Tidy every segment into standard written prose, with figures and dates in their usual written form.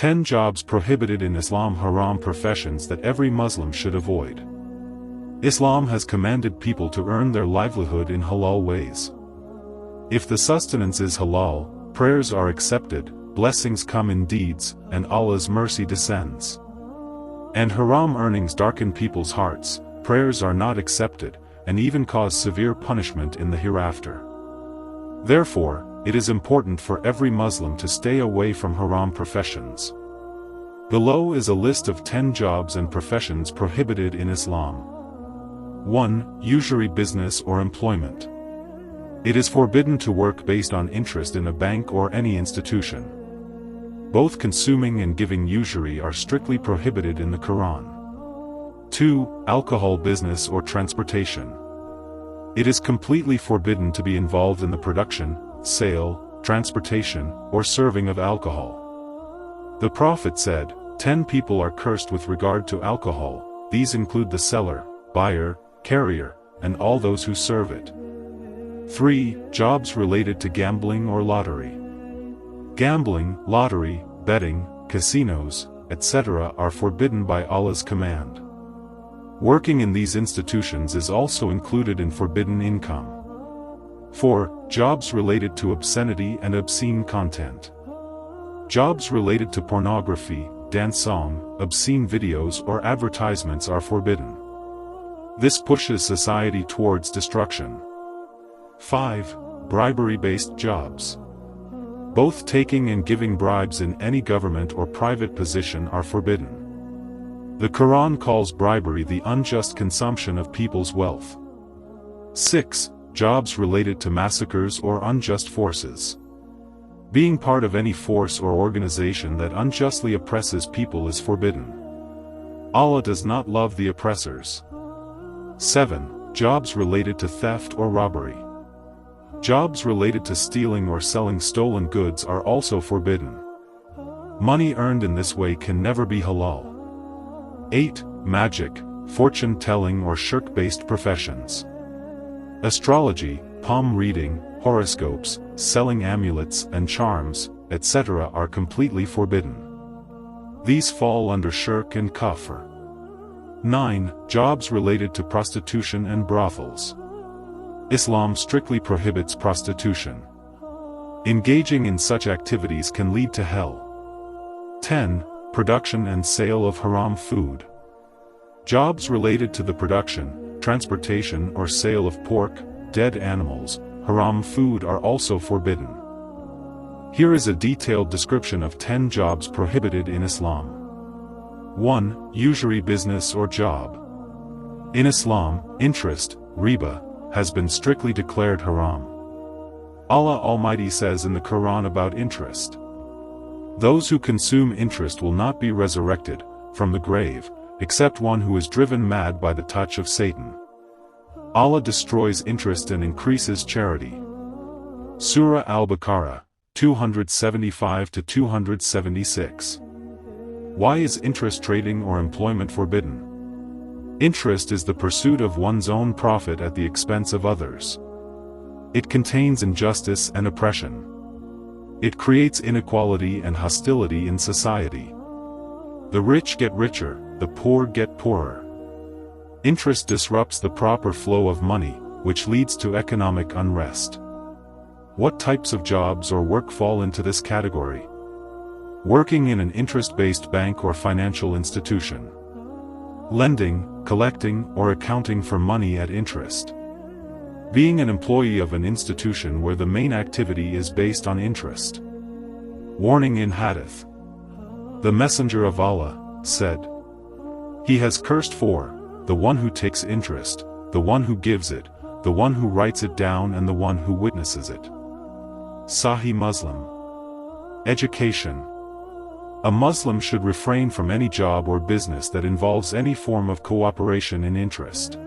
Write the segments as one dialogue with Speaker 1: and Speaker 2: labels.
Speaker 1: 10 jobs prohibited in Islam. Haram professions that every Muslim should avoid. Islam has commanded people to earn their livelihood in halal ways. If the sustenance is halal, prayers are accepted, blessings come in deeds, and Allah's mercy descends. And haram earnings darken people's hearts, prayers are not accepted, and even cause severe punishment in the hereafter. Therefore, it is important for every Muslim to stay away from haram professions. Below is a list of 10 jobs and professions prohibited in Islam. 1. Usury business or employment. It is forbidden to work based on interest in a bank or any institution. Both consuming and giving usury are strictly prohibited in the Quran. 2. Alcohol business or transportation. It is completely forbidden to be involved in the production, sale, transportation, or serving of alcohol. The Prophet said, 10 people are cursed with regard to alcohol, these include the seller, buyer, carrier, and all those who serve it. 3. Jobs related to gambling or lottery. Gambling, lottery, betting, casinos, etc. are forbidden by Allah's command. Working in these institutions is also included in forbidden income. 4. Jobs related to obscenity and obscene content. Jobs related to pornography, dance song, obscene videos or advertisements are forbidden. This pushes society towards destruction. 5. Bribery-based jobs. Both taking and giving bribes in any government or private position are forbidden. The Quran calls bribery the unjust consumption of people's wealth. 6. Jobs related to massacres or unjust forces. Being part of any force or organization that unjustly oppresses people is forbidden. Allah does not love the oppressors. 7. Jobs related to theft or robbery. Jobs related to stealing or selling stolen goods are also forbidden. Money earned in this way can never be halal. 8. Magic, fortune-telling or shirk-based professions. Astrology, palm reading, horoscopes, selling amulets and charms, etc. are completely forbidden. These fall under shirk and kufr. 9. Jobs related to prostitution and brothels. Islam strictly prohibits prostitution. Engaging in such activities can lead to hell. 10. Production and sale of haram food. Jobs related to the production, transportation or sale of pork, dead animals, haram food are also forbidden. Here is a detailed description of 10 jobs prohibited in Islam. 1. Usury business or job. In Islam, interest, riba, has been strictly declared haram. Allah Almighty says in the Quran about interest, "Those who consume interest will not be resurrected from the grave, except one who is driven mad by the touch of Satan." Allah destroys interest and increases charity. Surah Al-Baqarah, 275-276. Why is interest trading or employment forbidden? Interest is the pursuit of one's own profit at the expense of others. It contains injustice and oppression. It creates inequality and hostility in society. The rich get richer, the poor get poorer. Interest disrupts the proper flow of money, which leads to economic unrest. What types of jobs or work fall into this category? Working in an interest-based bank or financial institution. Lending, collecting, or accounting for money at interest. Being an employee of an institution where the main activity is based on interest. Warning in Hadith. The Messenger of Allah said, "He has cursed four: the one who takes interest, the one who gives it, the one who writes it down and the one who witnesses it." Sahih Muslim. Education. A Muslim should refrain from any job or business that involves any form of cooperation in interest.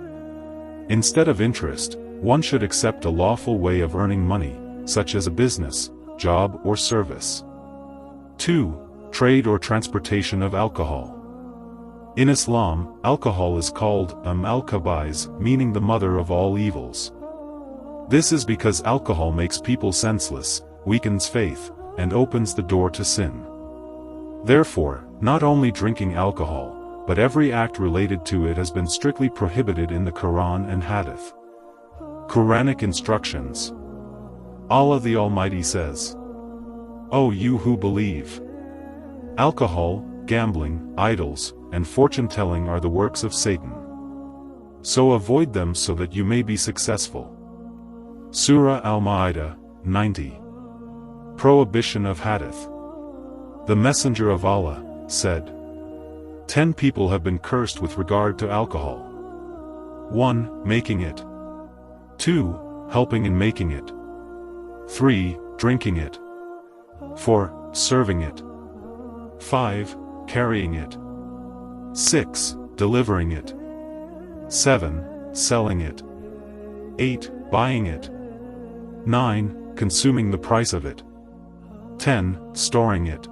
Speaker 1: Instead of interest, one should accept a lawful way of earning money, such as a business, job or service. 2. Trade or transportation of alcohol. In Islam, alcohol is called al-khaba'is, meaning the mother of all evils. This is because alcohol makes people senseless, weakens faith, and opens the door to sin. Therefore, not only drinking alcohol, but every act related to it has been strictly prohibited in the Quran and Hadith. Quranic instructions. Allah the Almighty says, "O you who believe! Alcohol, gambling, idols, and fortune-telling are the works of Satan. So avoid them so that you may be successful." Surah Al-Ma'idah, 90. Prohibition of Hadith. The Messenger of Allah said, 10 people have been cursed with regard to alcohol. 1. Making it. 2. Helping in making it. 3. Drinking it. 4. Serving it. 5. Carrying it. 6. Delivering it. 7. Selling it. 8. Buying it. 9. Consuming the price of it. 10. Storing it.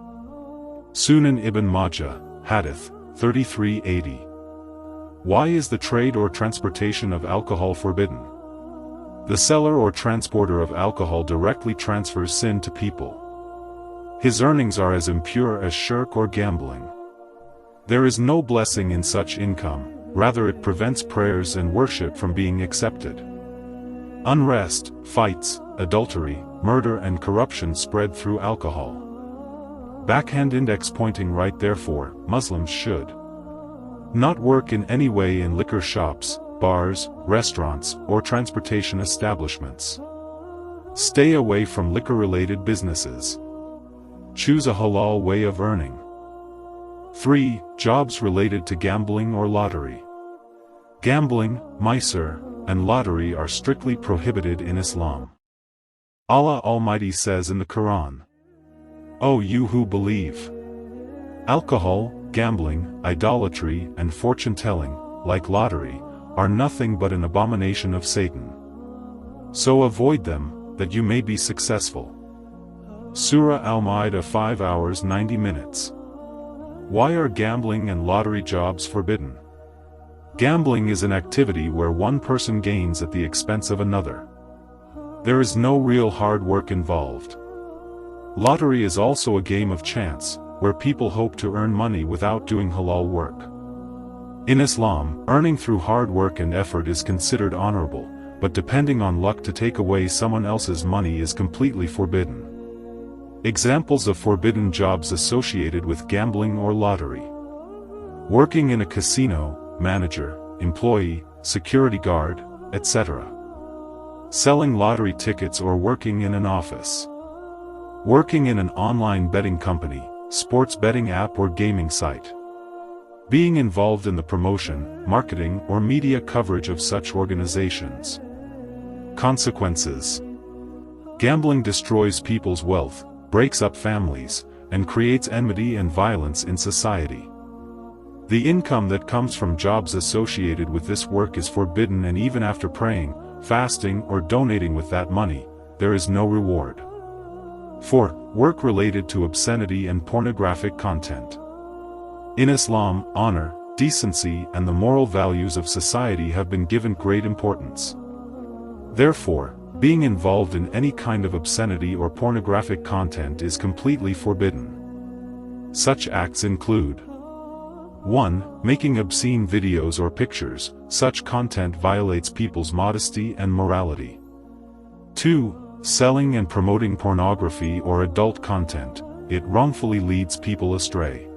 Speaker 1: Sunan Ibn Majah, Hadith, 3380. Why is the trade or transportation of alcohol forbidden? The seller or transporter of alcohol directly transfers sin to people. His earnings are as impure as shirk or gambling. There is no blessing in such income, rather it prevents prayers and worship from being accepted. Unrest, fights, adultery, murder and corruption spread through alcohol. Backhand index pointing right. Therefore, Muslims should not work in any way in liquor shops, bars, restaurants, or transportation establishments. Stay away from liquor-related businesses. Choose a halal way of earning. 3. Jobs related to gambling or lottery. Gambling, maisir, and lottery are strictly prohibited in Islam. Allah Almighty says in the Quran, "O you who believe! Alcohol, gambling, idolatry, and fortune-telling, like lottery, are nothing but an abomination of Satan. So avoid them, that you may be successful." Surah Al-Ma'idah 5 hours 90 minutes. Why are gambling and lottery jobs forbidden? Gambling is an activity where one person gains at the expense of another. There is no real hard work involved. Lottery is also a game of chance, where people hope to earn money without doing halal work. In Islam, earning through hard work and effort is considered honorable, but depending on luck to take away someone else's money is completely forbidden. Examples of forbidden jobs associated with gambling or lottery: working in a casino, manager, employee, security guard, etc. Selling lottery tickets or working in an office. Working in an online betting company, sports betting app or gaming site. Being involved in the promotion, marketing or media coverage of such organizations. Consequences: gambling destroys people's wealth, breaks up families, and creates enmity and violence in society. The income that comes from jobs associated with this work is forbidden, and even after praying, fasting or donating with that money, there is no reward. 4. Work related to obscenity and pornographic content. In Islam, honor, decency and the moral values of society have been given great importance. Therefore, being involved in any kind of obscenity or pornographic content is completely forbidden. Such acts include: 1. Making obscene videos or pictures. Such content violates people's modesty and morality. 2. Selling and promoting pornography or adult content. It wrongfully leads people astray.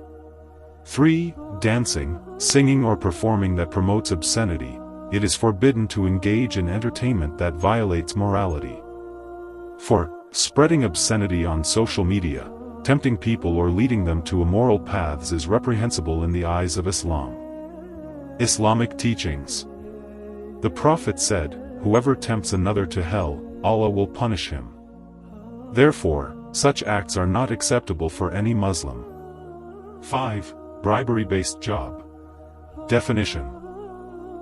Speaker 1: 3. Dancing, singing or performing that promotes obscenity. It is forbidden to engage in entertainment that violates morality. 4. Spreading obscenity on social media, tempting people or leading them to immoral paths is reprehensible in the eyes of Islam. Islamic teachings. The Prophet said, "Whoever tempts another to hell, Allah will punish him." Therefore, such acts are not acceptable for any Muslim. 5. Bribery-based job. Definition: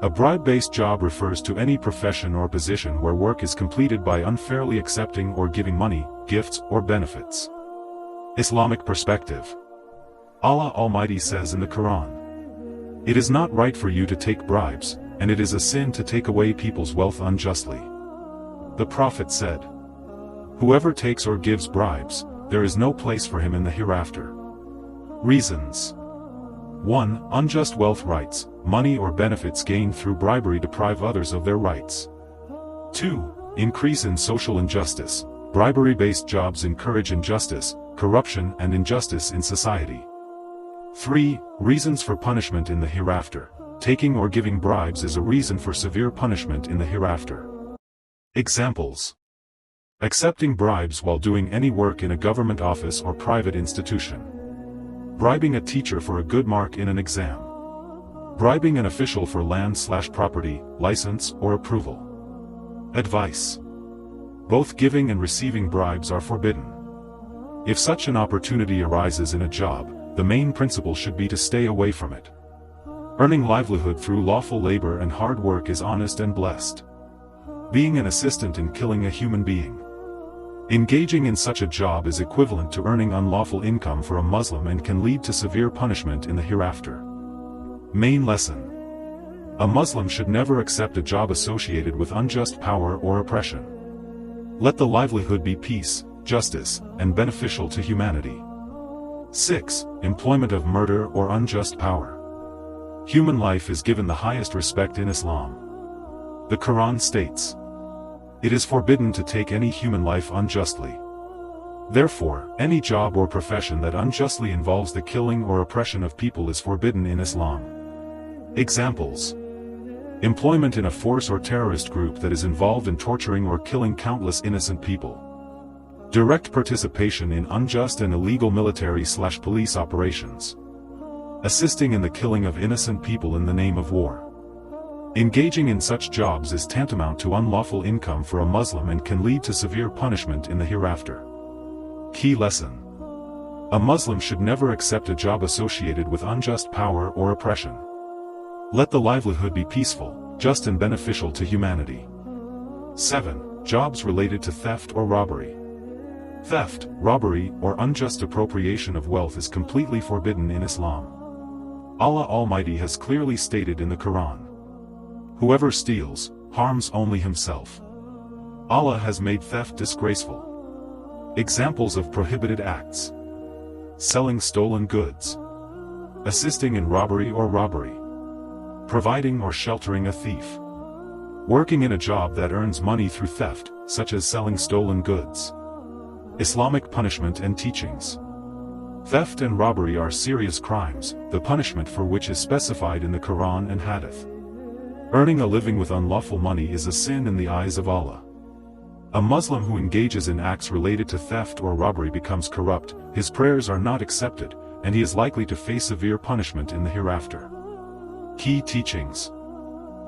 Speaker 1: a bribe-based job refers to any profession or position where work is completed by unfairly accepting or giving money, gifts, or benefits. Islamic perspective. Allah Almighty says in the Quran, "It is not right for you to take bribes, and it is a sin to take away people's wealth unjustly." The Prophet said, "Whoever takes or gives bribes, there is no place for him in the hereafter." Reasons. 1. Unjust wealth rights, money or benefits gained through bribery deprive others of their rights. 2. Increase in social injustice. Bribery-based jobs encourage injustice, corruption and injustice in society. 3. Reasons for punishment in the hereafter. Taking or giving bribes is a reason for severe punishment in the hereafter. Examples. Accepting bribes while doing any work in a government office or private institution. Bribing a teacher for a good mark in an exam. Bribing an official for land/property, license, or approval. Advice. Both giving and receiving bribes are forbidden. If such an opportunity arises in a job, the main principle should be to stay away from it. Earning livelihood through lawful labor and hard work is honest and blessed. Being an assistant in killing a human being. Engaging in such a job is equivalent to earning unlawful income for a Muslim and can lead to severe punishment in the hereafter. Main lesson. A Muslim should never accept a job associated with unjust power or oppression. Let the livelihood be peace, justice, and beneficial to humanity. 6. Employment of murder or unjust power. Human life is given the highest respect in Islam. The Quran states, "It is forbidden to take any human life unjustly." Therefore, any job or profession that unjustly involves the killing or oppression of people is forbidden in Islam. Examples. Employment in a force or terrorist group that is involved in torturing or killing countless innocent people. Direct participation in unjust and illegal military/police operations. Assisting in the killing of innocent people in the name of war. Engaging in such jobs is tantamount to unlawful income for a Muslim and can lead to severe punishment in the hereafter. Key lesson. A Muslim should never accept a job associated with unjust power or oppression. Let the livelihood be peaceful, just and beneficial to humanity. 7. Jobs related to theft or robbery. Theft, robbery, or unjust appropriation of wealth is completely forbidden in Islam. Allah Almighty has clearly stated in the Quran, "Whoever steals, harms only himself." Allah has made theft disgraceful. Examples of prohibited acts. Selling stolen goods. Assisting in robbery or robbery. Providing or sheltering a thief. Working in a job that earns money through theft, such as selling stolen goods. Islamic punishment and teachings. Theft and robbery are serious crimes, the punishment for which is specified in the Quran and Hadith. Earning a living with unlawful money is a sin in the eyes of Allah. A Muslim who engages in acts related to theft or robbery becomes corrupt, his prayers are not accepted, and he is likely to face severe punishment in the hereafter. Key teachings.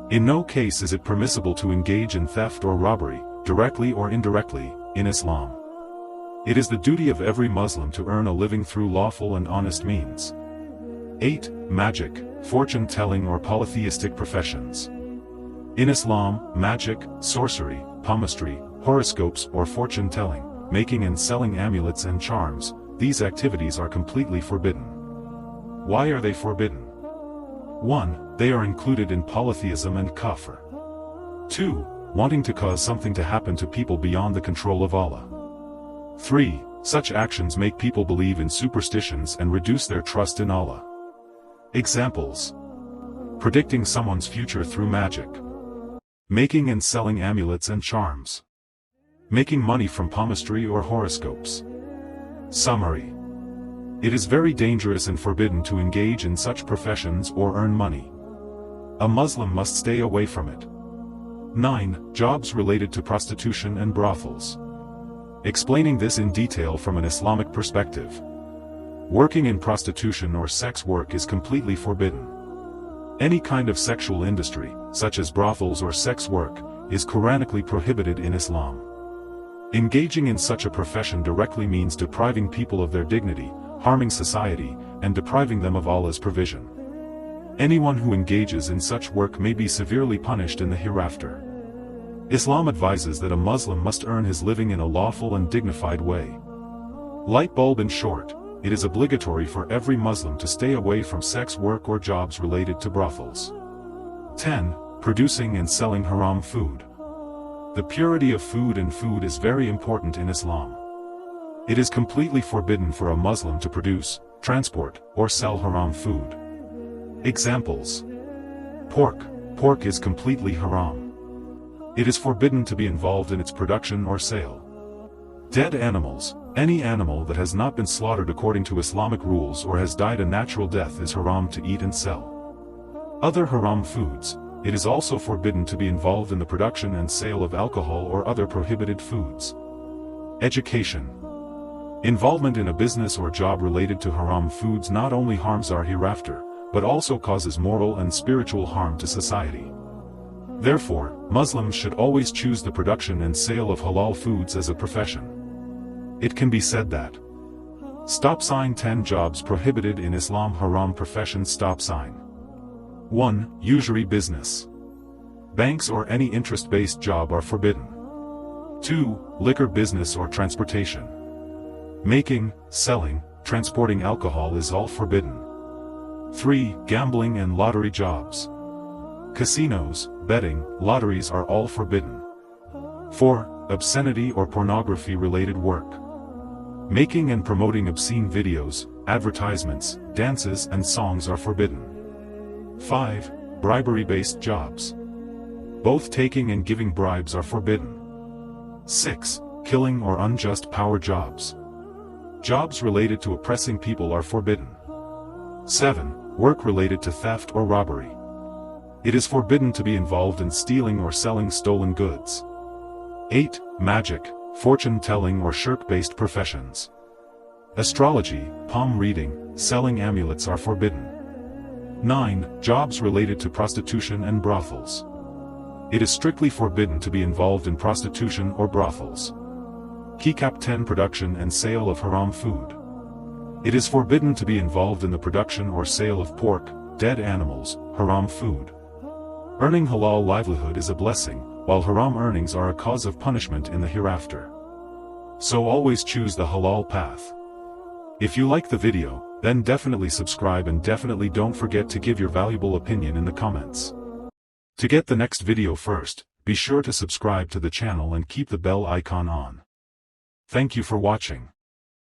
Speaker 1: In no case is it permissible to engage in theft or robbery, directly or indirectly, in Islam. It is the duty of every Muslim to earn a living through lawful and honest means. 8. Magic, fortune-telling or polytheistic professions. In Islam, magic, sorcery, palmistry, horoscopes or fortune-telling, making and selling amulets and charms, these activities are completely forbidden. Why are they forbidden? 1. They are included in polytheism and kafir. 2. Wanting to cause something to happen to people beyond the control of Allah. 3. Such actions make people believe in superstitions and reduce their trust in Allah. Examples. Predicting someone's future through magic. Making and selling amulets and charms. Making money from palmistry or horoscopes. Summary. It is very dangerous and forbidden to engage in such professions or earn money. A Muslim must stay away from it. 9. Jobs related to prostitution and brothels. Explaining this in detail from an Islamic perspective. Working in prostitution or sex work is completely forbidden. Any kind of sexual industry, such as brothels or sex work, is Quranically prohibited in Islam. Engaging in such a profession directly means depriving people of their dignity, harming society, and depriving them of Allah's provision. Anyone who engages in such work may be severely punished in the hereafter. Islam advises that a Muslim must earn his living in a lawful and dignified way. Light bulb in short, it is obligatory for every Muslim to stay away from sex work or jobs related to brothels. 10. Producing and selling haram food. The purity of food is very important in Islam. It is completely forbidden for a Muslim to produce, transport, or sell haram food. Examples. Pork. Pork is completely haram. It is forbidden to be involved in its production or sale. Dead animals. Any animal that has not been slaughtered according to Islamic rules or has died a natural death is haram to eat and sell. Other haram foods. It is also forbidden to be involved in the production and sale of alcohol or other prohibited foods. Education. Involvement in a business or job related to haram foods not only harms our hereafter, but also causes moral and spiritual harm to society. Therefore, Muslims should always choose the production and sale of halal foods as a profession. It can be said that Stop sign 10 jobs prohibited in Islam. Haram profession. Stop sign 1. Usury business. Banks or any interest-based job are forbidden. 2. Liquor business or transportation. Making, selling, transporting alcohol is all forbidden. 3. Gambling and lottery jobs. Casinos, betting, lotteries are all forbidden. 4. Obscenity or pornography-related work. Making and promoting obscene videos, advertisements, dances and songs are forbidden. 5. Bribery-based jobs. Both taking and giving bribes are forbidden. 6. Killing or unjust power jobs. Jobs related to oppressing people are forbidden. 7. Work related to theft or robbery. It is forbidden to be involved in stealing or selling stolen goods. 8. Magic, fortune-telling or shirk-based professions. Astrology, palm reading, selling amulets are forbidden. 9. Jobs related to prostitution and brothels. It is strictly forbidden to be involved in prostitution or brothels. Kikap 10. Production and sale of haram food. It is forbidden to be involved in the production or sale of pork, dead animals, haram food. Earning halal livelihood is a blessing, while haram earnings are a cause of punishment in the hereafter. So always choose the halal path. If you like the video, then definitely subscribe and definitely don't forget to give your valuable opinion in the comments. To get the next video first, be sure to subscribe to the channel and keep the bell icon on. Thank you for watching.